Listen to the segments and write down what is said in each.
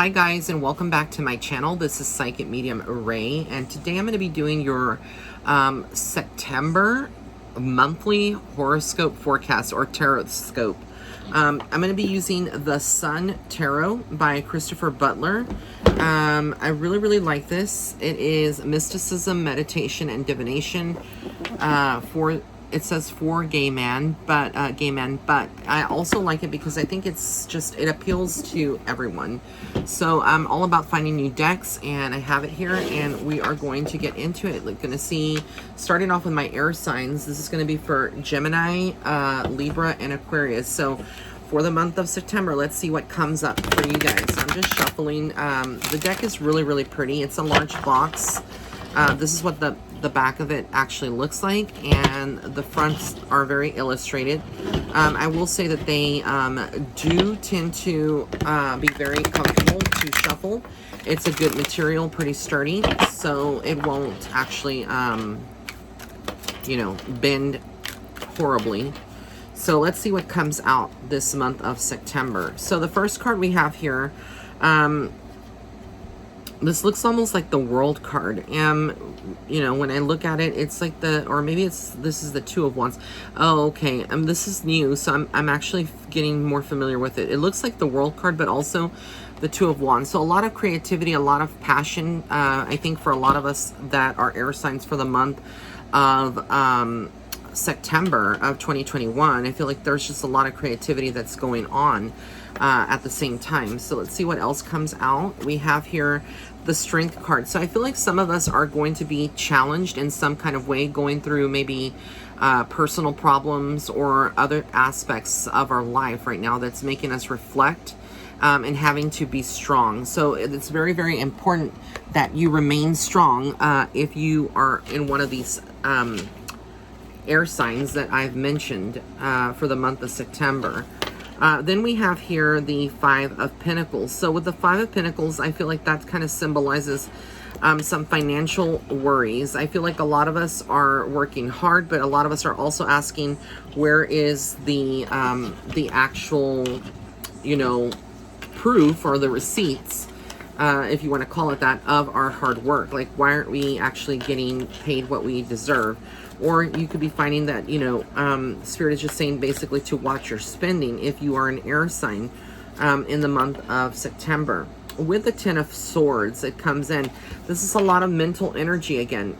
Hi guys, and welcome back to my channel. This is Psychic Medium Ray, and today I'm going to be doing your September monthly horoscope forecast or tarot scope. I'm going to be using the Sun Tarot by Christopher Butler. I really like this. It is mysticism, meditation, and divination it says for gay men, but I also like it because I think it appeals to everyone. So I'm all about finding new decks, and I have it here, and we are going to get into it. We're going to see, starting off with my air signs. This is going to be for Gemini, Libra, and Aquarius. So for the month of September, let's see what comes up for you guys. So I'm just shuffling. The deck is really pretty. It's a large box. This is what the back of it actually looks like, and the fronts are very illustrated. I will say that they do tend to be very comfortable to shuffle. It's a good material, pretty sturdy, so it won't actually, bend horribly. So let's see what comes out this month of September. So the first card we have here, this looks almost like the World card. When I look at it, it's like this is the Two of Wands. Oh, okay. This is new, so I'm actually getting more familiar with it. It looks like the World card, but also the Two of Wands. So a lot of creativity, a lot of passion. I think for a lot of us that are air signs for the month of September of 2021, I feel like there's just a lot of creativity that's going on at the same time. So let's see what else comes out. We have here the Strength card. So I feel like some of us are going to be challenged in some kind of way, going through maybe personal problems or other aspects of our life right now that's making us reflect and having to be strong. So it's very important that you remain strong if you are in one of these air signs that I've mentioned for the month of September. Then we have here the Five of Pentacles. So with the Five of Pentacles, I feel like that kind of symbolizes some financial worries. I feel like a lot of us are working hard, but a lot of us are also asking, where is the actual, proof or the receipts, if you want to call it that, of our hard work? Like, why aren't we actually getting paid what we deserve? Or you could be finding that, Spirit is just saying basically to watch your spending if you are an air sign in the month of September. With the Ten of Swords, it comes in. This is a lot of mental energy again.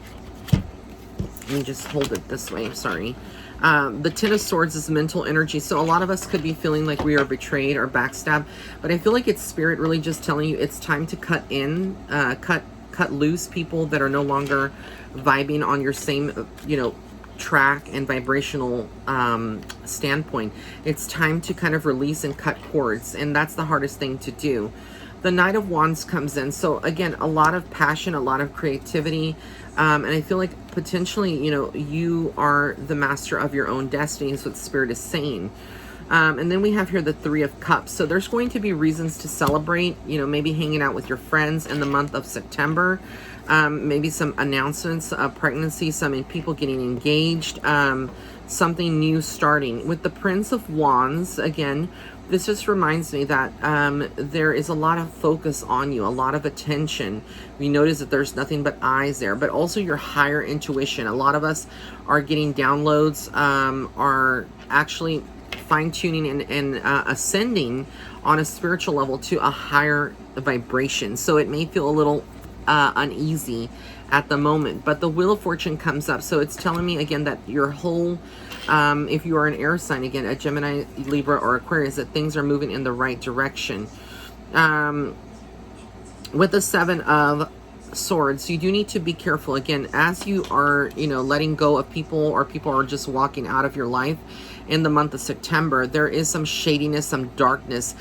Let me just hold it this way. Sorry. The Ten of Swords is mental energy. So a lot of us could be feeling like we are betrayed or backstabbed. But I feel like it's Spirit really just telling you it's time to cut loose people that are no longer vibing on your same, track and vibrational standpoint. It's time to kind of release and cut cords, and that's the hardest thing to do. The Knight of Wands comes in. So again, a lot of passion, a lot of creativity, and I feel like potentially, you are the master of your own destiny is what Spirit is saying. And then we have here the Three of Cups. So there's going to be reasons to celebrate, maybe hanging out with your friends in the month of September. Maybe some announcements of pregnancy, some people getting engaged, something new starting. With the Prince of Wands, again, this just reminds me that there is a lot of focus on you, a lot of attention. We notice that there's nothing but eyes there, but also your higher intuition. A lot of us are getting downloads, are actually fine-tuning and ascending on a spiritual level to a higher vibration. So it may feel a little uneasy at the moment, but the Wheel of Fortune comes up. So it's telling me again that your whole, if you are an air sign, again, a Gemini, Libra, or Aquarius, that things are moving in the right direction. With the Seven of Swords, you do need to be careful again as you are, letting go of people, or people are just walking out of your life in the month of September. There is some shadiness, some darkness,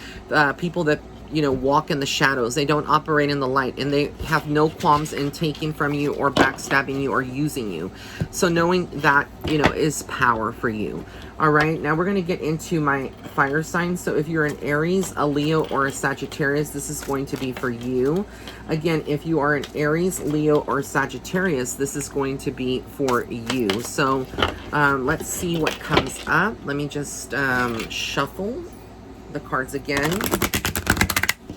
people that walk in the shadows. They don't operate in the light, and they have no qualms in taking from you or backstabbing you or using you. So knowing that, is power for you. All right, now we're going to get into my fire signs. So if you're an Aries, a Leo, or a Sagittarius, this is going to be for you. Again, if you are an Aries, Leo, or Sagittarius, this is going to be for you. So let's see what comes up. Let me just shuffle the cards again.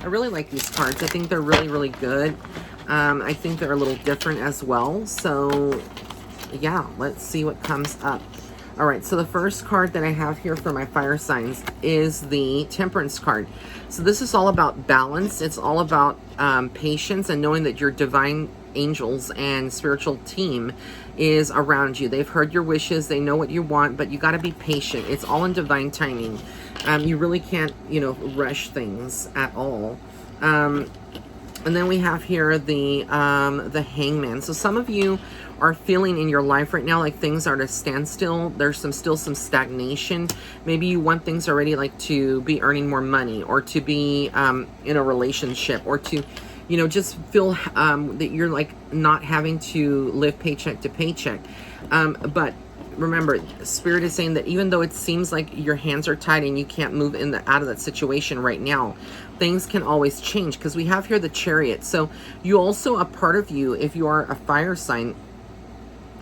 I really like these cards. I think they're really, really good. I think they're a little different as well. So, yeah, let's see what comes up. All right, so the first card that I have here for my fire signs is the Temperance card. So this is all about balance. It's all about patience and knowing that your divine angels and spiritual team is around you. They've heard your wishes. They know what you want, but you got to be patient. It's all in divine timing. You really can't, rush things at all. And then we have here the Hangman. So some of you are feeling in your life right now like things are at a standstill. There's still some stagnation. Maybe you want things already, like to be earning more money, or to be in a relationship, or to just feel that you're like not having to live paycheck to paycheck. But remember, Spirit is saying that even though it seems like your hands are tied and you can't move out of that situation right now, things can always change, because we have here the Chariot. So you also, a part of you, if you are a fire sign,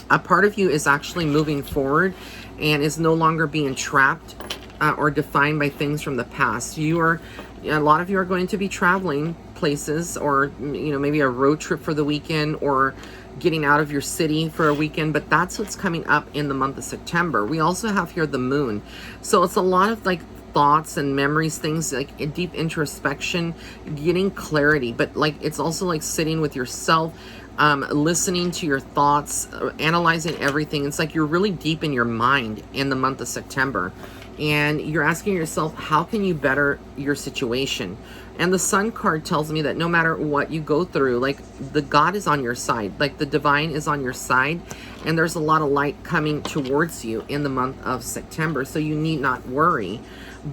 a part of you is actually moving forward and is no longer being trapped or defined by things from the past. A lot of you are going to be traveling places, or maybe a road trip for the weekend, or getting out of your city for a weekend, but that's what's coming up in the month of September. We also have here the Moon. So it's a lot of like thoughts and memories, things like a deep introspection, getting clarity, but like it's also like sitting with yourself, listening to your thoughts, analyzing everything. It's like you're really deep in your mind in the month of September, and you're asking yourself, how can you better your situation? And the Sun card tells me that no matter what you go through, like the God is on your side, like the divine is on your side, and there's a lot of light coming towards you in the month of September. So you need not worry,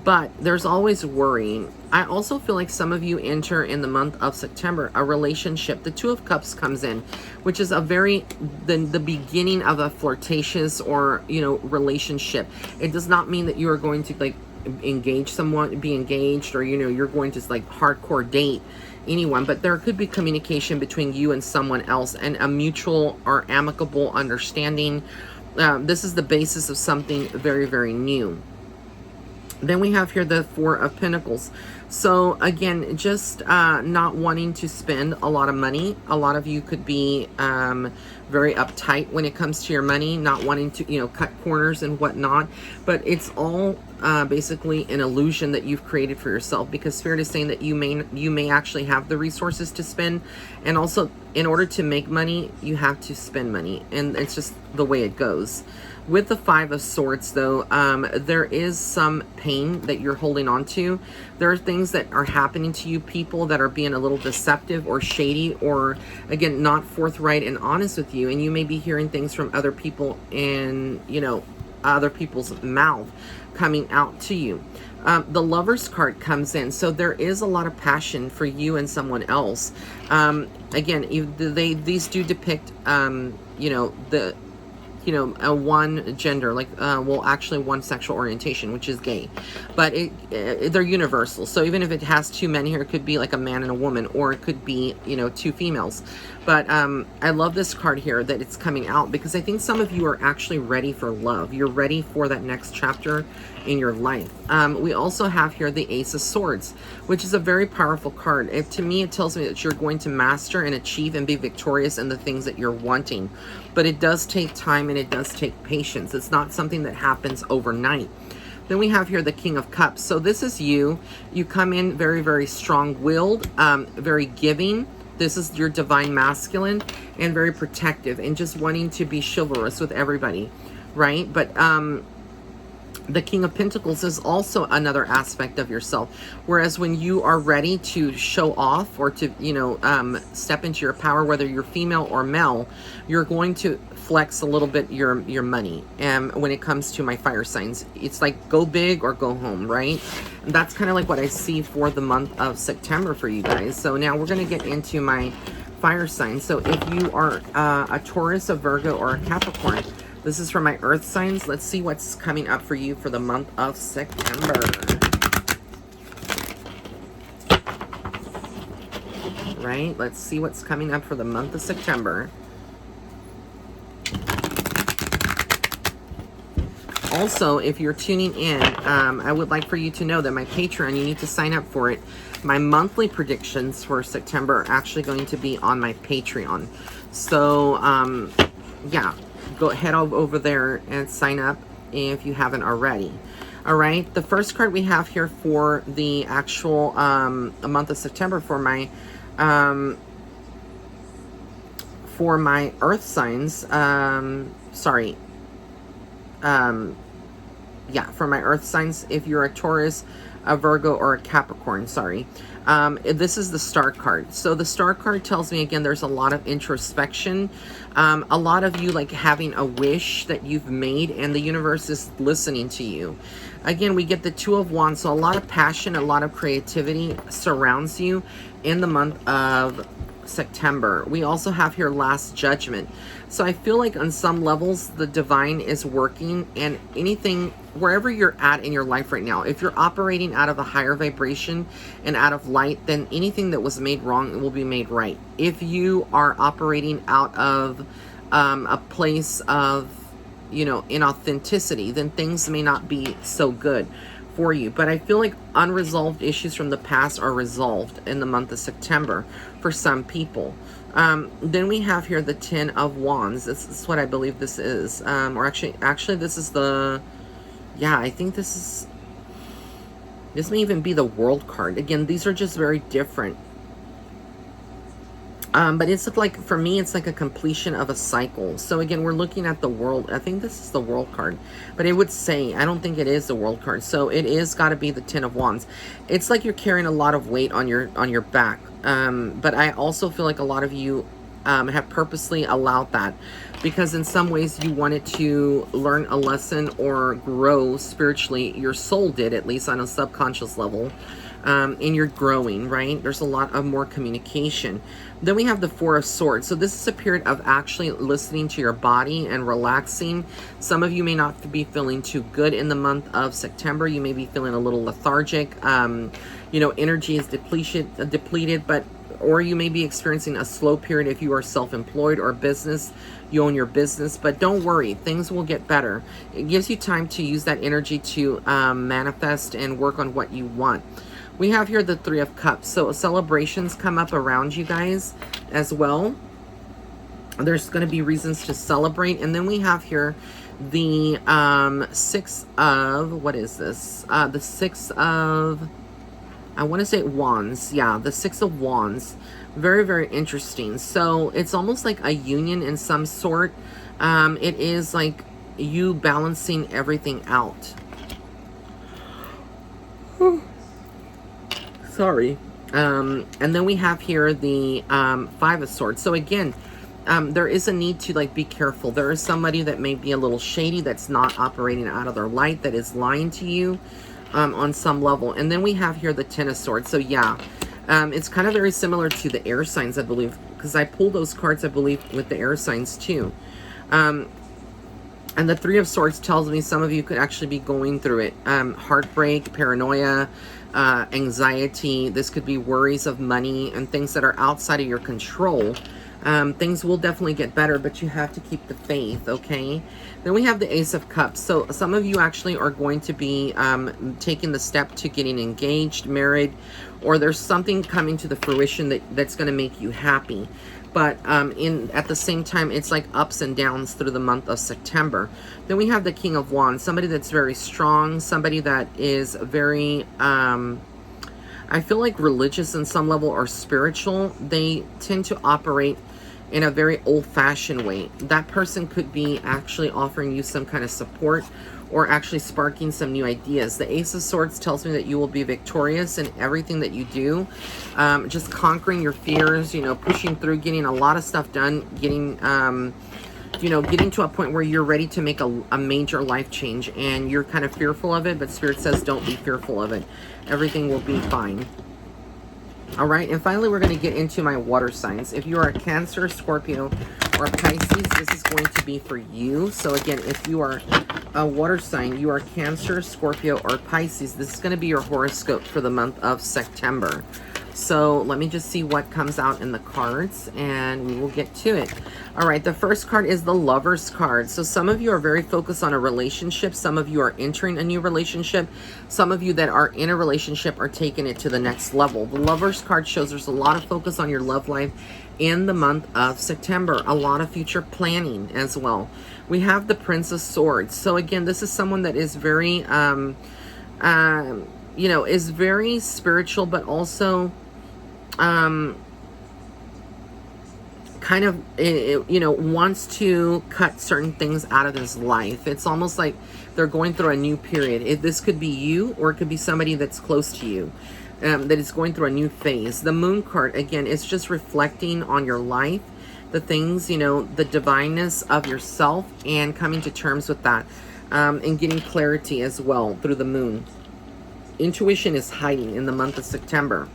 but there's always worrying. I also feel like some of you enter in the month of September a relationship. The Two of Cups comes in, which is the beginning of a flirtatious or relationship. It does not mean that you are going to like engage someone, be engaged, or you're going to like hardcore date anyone, but there could be communication between you and someone else, and a mutual or amicable understanding. This is the basis of something very, very new. Then we have here the Four of Pentacles. So again, just not wanting to spend a lot of money. A lot of you could be very uptight when it comes to your money, not wanting to, cut corners and whatnot. But it's all basically an illusion that you've created for yourself, because Spirit is saying that you may actually have the resources to spend, and also in order to make money, you have to spend money, and it's just the way it goes. With the Five of Swords, though, there is some pain that you're holding on to. There are things that are happening to you, people that are being a little deceptive or shady, or, again, not forthright and honest with you. And you may be hearing things from other people in, other people's mouth coming out to you. The Lover's card comes in. So there is a lot of passion for you and someone else. Again, these do depict, a one gender, like, actually one sexual orientation, which is gay, but they're universal. So even if it has two men here, it could be like a man and a woman, or it could be, two females. But I love this card here that it's coming out, because I think some of you are actually ready for love. You're ready for that next chapter in your life. We also have here the Ace of Swords, which is a very powerful card. To me, it tells me that you're going to master and achieve and be victorious in the things that you're wanting. But it does take time, and it does take patience. It's not something that happens overnight. Then we have here the King of Cups. So this is you. You come in very, very strong-willed, very giving. This is your divine masculine, and very protective, and just wanting to be chivalrous with everybody, right? But the King of Pentacles is also another aspect of yourself. Whereas when you are ready to show off, or to, step into your power, whether you're female or male, you're going to flex a little bit your money. And when it comes to my fire signs, it's like go big or go home, right? And that's kind of like what I see for the month of September for you guys. So now we're going to get into my fire signs. So if you are a Taurus, a Virgo, or a Capricorn, this is for my earth signs. Let's see what's coming up for you for the month of September. Right? Let's see what's coming up for the month of September. Also, if you're tuning in, I would like for you to know that my Patreon, you need to sign up for it. my monthly predictions for September are actually going to be on my Patreon. So, yeah, go head over there and sign up if you haven't already. All right, the first card we have here for the actual month of September for my earth signs, yeah, for my earth signs, if you're a Taurus, a Virgo, or a Capricorn, this is the star card. So the star card tells me, again, there's a lot of introspection, a lot of you like having a wish that you've made and the universe is listening to you. Again, we get the Two of Wands, so a lot of passion, a lot of creativity surrounds you in the month of September. We also have here Last Judgment. So I feel like on some levels the divine is working, and anything, wherever you're at in your life right now, if you're operating out of a higher vibration and out of light, then anything that was made wrong will be made right. If you are operating out of a place of, you know, inauthenticity, then things may not be so good for you. But I feel like unresolved issues from the past are resolved in the month of September for some people. Then we have here the Ten of Wands. This is what I believe this is. Or actually this is the, yeah, I think this may even be the World card. Again, these are just very different. But it's like, for me, it's like a completion of a cycle. So again, we're looking at the World. I think this is the World card, but it would say, I don't think it is the World card. So it is got to be the Ten of Wands. It's like you're carrying a lot of weight on your back. But I also feel like a lot of you have purposely allowed that, because in some ways you wanted to learn a lesson or grow spiritually. Your soul did, at least on a subconscious level. And you're growing, right? There's a lot of more communication. Then we have the Four of Swords. So this is a period of actually listening to your body and relaxing. Some of you may not be feeling too good in the month of September. You may be feeling a little lethargic. You know, energy is depleted, but or you may be experiencing a slow period if you are self-employed or business. You own your business, but don't worry, things will get better. It gives you time to use that energy to manifest and work on what you want. We have here the Three of Cups. So celebrations come up around you guys as well. There's going to be reasons to celebrate. And then we have here the Six of, what is this? The Six of, I want to say Wands. Yeah, the Six of Wands. Very, very interesting. So it's almost like a union in some sort. It is like you balancing everything out. Sorry. And then we have here the Five of Swords. So again, there is a need to like be careful. There is somebody that may be a little shady, that's not operating out of their light, that is lying to you on some level. And then we have here the Ten of Swords. So yeah, it's kind of very similar to the air signs, I believe, because I pulled those cards, I believe, with the air signs too. And the Three of Swords tells me some of you could actually be going through it. Heartbreak, paranoia, anxiety. This could be worries of money and things that are outside of your control. Things will definitely get better, but you have to keep the faith, okay? Then we have the Ace of Cups. So some of you actually are going to be taking the step to getting engaged, married, or there's something coming to the fruition that's going to make you happy. But at the same time, it's like ups and downs through the month of September. Then we have the King of Wands, somebody that's very strong, somebody that is very, I feel like religious in some level or spiritual. They tend to operate in a very old-fashioned way. That person could be actually offering you some kind of support or actually sparking some new ideas. The Ace of Swords tells me that you will be victorious in everything that you do. Just conquering your fears, you know, pushing through, getting a lot of stuff done, getting, you know, getting to a point where you're ready to make a major life change and you're kind of fearful of it, but Spirit says don't be fearful of it. Everything will be fine. All right, and finally we're going to get into my water signs. If you are a Cancer, Scorpio, or Pisces, this is going to be for you. So again, if you are a water sign, you are Cancer, Scorpio, or Pisces, this is going to be your horoscope for the month of September. So let me just see what comes out in the cards, and we will get to it. All right, the first card is the Lover's card. So some of you are very focused on a relationship. Some of you are entering a new relationship. Some of you that are in a relationship are taking it to the next level. The Lover's card shows there's a lot of focus on your love life in the month of September. A lot of future planning as well. We have the Prince of Swords. So again, this is someone that is very, is very spiritual, but also kind of, wants to cut certain things out of his life. It's almost like they're going through a new period. This could be you, or it could be somebody that's close to you, that is going through a new phase. The Moon card, again, it's just reflecting on your life, the things, the divineness of yourself, and coming to terms with that, and getting clarity as well through the Moon. Intuition is hiding in the month of September.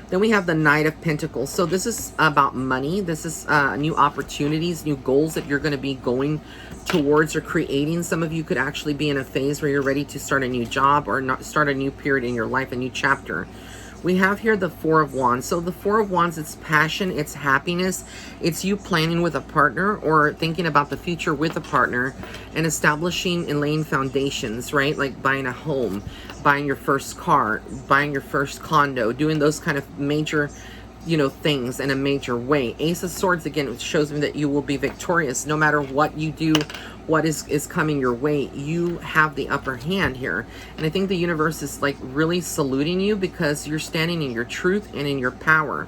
Then we have the Knight of Pentacles. So this is about money. This is new opportunities, new goals that you're going to be going towards or creating. Some of you could actually be in a phase where you're ready to start a new job or not start a new period in your life, a new chapter. We have here the Four of Wands. So the Four of Wands, it's passion, it's happiness. It's you planning with a partner or thinking about the future with a partner and establishing and laying foundations, right? Like buying a home, buying your first car, buying your first condo, doing those kind of major, things in a major way. Ace of Swords, again, it shows me that you will be victorious no matter what you do, what is coming your way. You have the upper hand here. And I think the universe is like really saluting you because you're standing in your truth and in your power.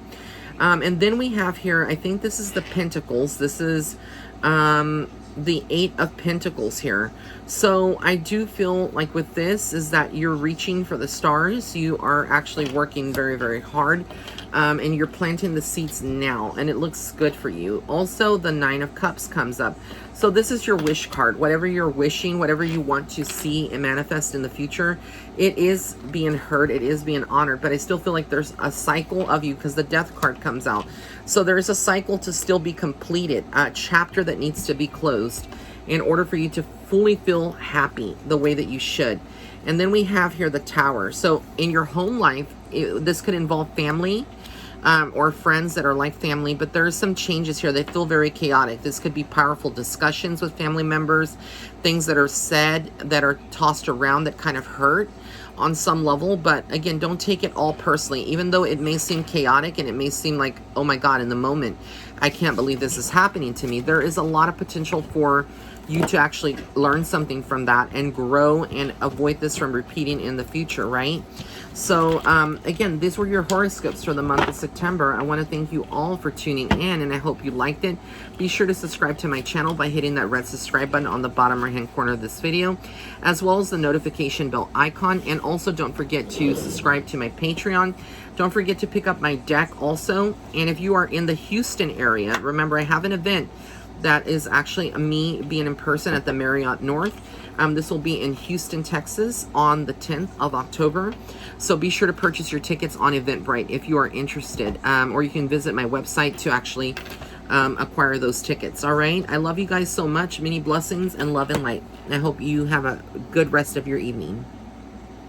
And then we have here, I think this is the Pentacles. This is the Eight of Pentacles here. So I do feel like with this is that you're reaching for the stars. You are actually working very, very hard. And you're planting the seeds now, and it looks good for you. Also, the Nine of Cups comes up. So this is your wish card. Whatever you're wishing, whatever you want to see and manifest in the future, it is being heard, it is being honored. But I still feel like there's a cycle of you because the Death card comes out. So there's a cycle to still be completed, a chapter that needs to be closed in order for you to fully feel happy the way that you should. And then we have here the Tower. So in your home life, this could involve family, or friends that are like family, but there's some changes here. They feel very chaotic. This could be powerful discussions with family members, things that are said that are tossed around that kind of hurt on some level. But again, don't take it all personally, even though it may seem chaotic and it may seem like, oh my God, in the moment, I can't believe this is happening to me. There is a lot of potential for you to actually learn something from that and grow and avoid this from repeating in the future, right? So again, these were your horoscopes for the month of September. I want to thank you all for tuning in, and I hope you liked it. Be sure to subscribe to my channel by hitting that red subscribe button on the bottom right hand corner of this video, as well as the notification bell icon. And also don't forget to subscribe to my Patreon. Don't forget to pick up my deck also. And if you are in the Houston area, remember I have an event that is actually me being in person at the Marriott North. This will be in Houston, Texas on the 10th of October. So be sure to purchase your tickets on Eventbrite if you are interested. Or you can visit my website to actually acquire those tickets. All right. I love you guys so much. Many blessings and love and light. I hope you have a good rest of your evening.